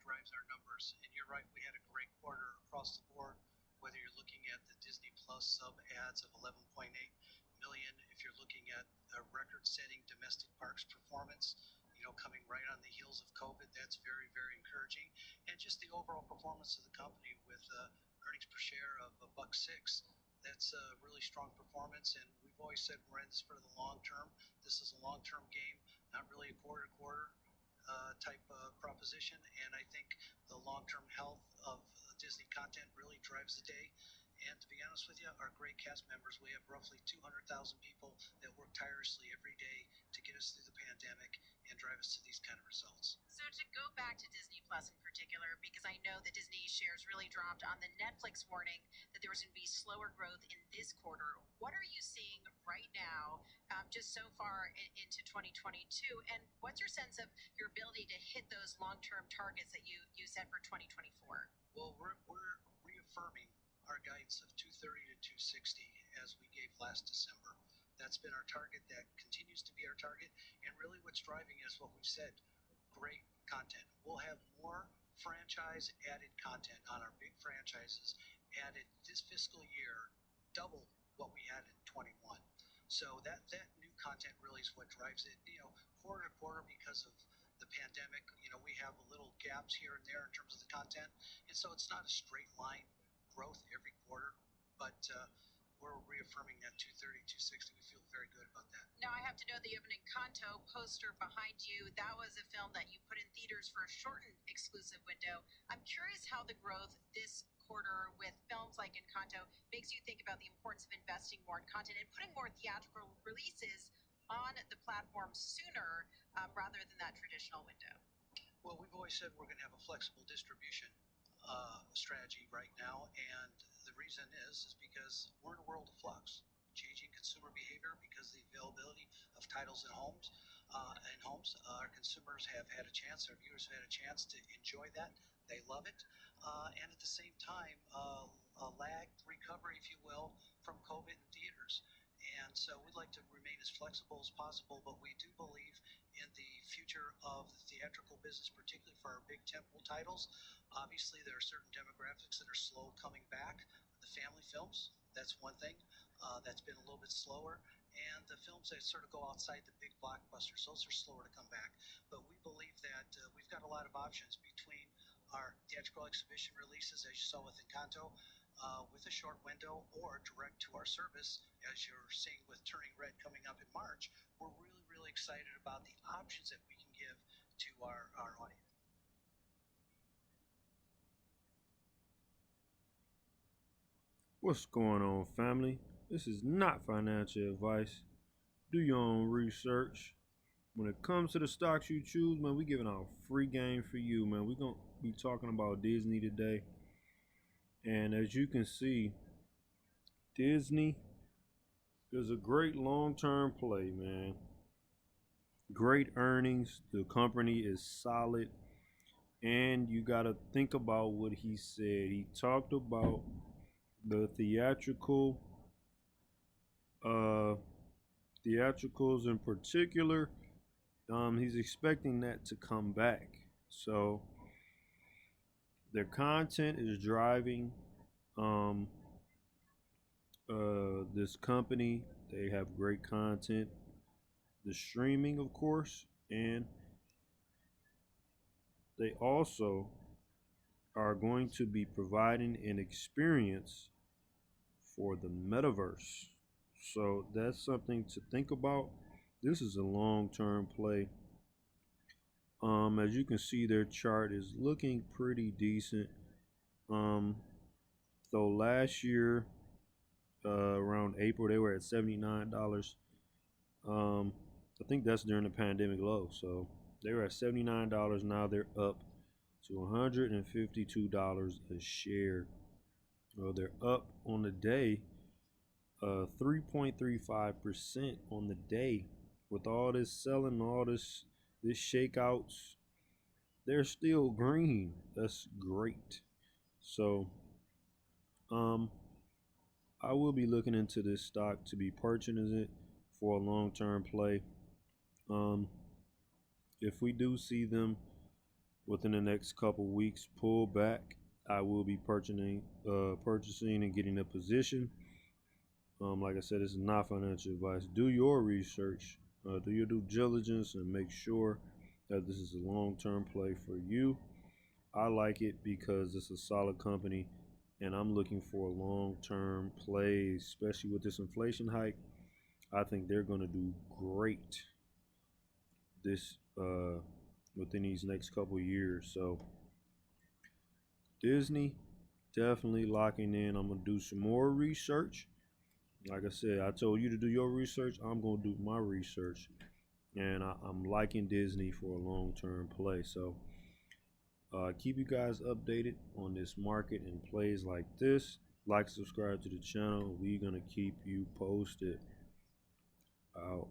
drives our numbers. And you're right, we had a great quarter across the board, whether you're looking at the Disney Plus sub ads of 11.8 million, if you're looking at a record-setting domestic parks performance, coming right on the heels of COVID, that's very, very encouraging. And just the overall performance of the company with earnings per share of $1.06. That's a really strong performance, and we've always said we're in this for the long term. This is a long-term game, not really a quarter-to-quarter type proposition, and I think the long-term health of Disney content really drives the day. And to be honest with you, our great cast members, we have roughly 200,000 people that work tirelessly every day to get us through the pandemic and drive us to these kind of results. So to go back to Disney Plus in particular, because I know that Disney shares really dropped on the Netflix warning that there was going to be slower growth in this quarter. What are you seeing right now, just so far into 2022? And what's your sense of your ability to hit those long-term targets that you set for 2024? Well, we're reaffirming our guidance of 230 to 260 as we gave last December. That's been our target. That continues to be our target. And really what's driving is what we've said, great content. We'll have more franchise added content on our big franchises added this fiscal year, double what we had in 21. So that new content really is what drives it, quarter to quarter because of the pandemic. We have a little gaps here and there in terms of the content. And so it's not a straight line growth every quarter, but we're reaffirming that 230, 260. We feel very good about that. Now, I have to know that you have an Encanto poster behind you. That was a film that you put in theaters for a shortened exclusive window. I'm curious how the growth this quarter with films like Encanto makes you think about the importance of investing more in content and putting more theatrical releases on the platform sooner rather than that traditional window. Well, we've always said we're going to have a flexible distribution strategy right now, and the reason is because we're in a world of flux, changing consumer behavior because of the availability of titles in homes. Our consumers have had a chance, our viewers have had a chance to enjoy that. They love it, and at the same time, a lagged recovery, if you will, from COVID in theaters. And so we'd like to remain as flexible as possible, but we do believe in the future of the theatrical business, particularly for our big tentpole titles. Obviously, there are certain demographics that are slow coming back. The family films, that's one thing that's been a little bit slower. And the films that sort of go outside the big blockbusters, those are slower to come back. But we believe that we've got a lot of options between our theatrical exhibition releases, as you saw with Encanto, with a short window, or direct to our service, as you're seeing with Turning Red coming up in March. We're really, really excited about the options that we can give to our audience. What's going on, family? This is not financial advice. Do your own research. When it comes to the stocks you choose, man, we giving out free game for you, man. We're going to be talking about Disney today. And as you can see, Disney is a great long-term play, man. Great earnings. The company is solid. And you got to think about what he said. He talked about the theatricals in particular. He's expecting that to come back. So their content is driving this company. They have great content. The streaming, of course, and they also are going to be providing an experience for the metaverse. So that's something to think about. This is a long-term play. As you can see, their chart is looking pretty decent. So last year, around April, they were at $79. I think that's during the pandemic low. So they were at $79. Now they're up to $152 a share. Well, they're up on the day 3.35% on the day. With all this selling, all this shakeouts, they're still green. That's great. So I will be looking into this stock to be purchasing it for a long-term play. If we do see them within the next couple weeks pull back. I will be purchasing and getting a position. Like I said, this is not financial advice. Do your research, do your due diligence, and make sure that this is a long-term play for you. I like it because it's a solid company, and I'm looking for long-term plays, especially with this inflation hike. I think they're going to do great this within these next couple years. So Disney, definitely locking in. I'm gonna do some more research. Like I said, I told you to do your research. I'm gonna do my research, and I'm liking Disney for a long-term play. So keep you guys updated on this market and plays like this. Like, subscribe to the channel. We're gonna keep you posted. Out.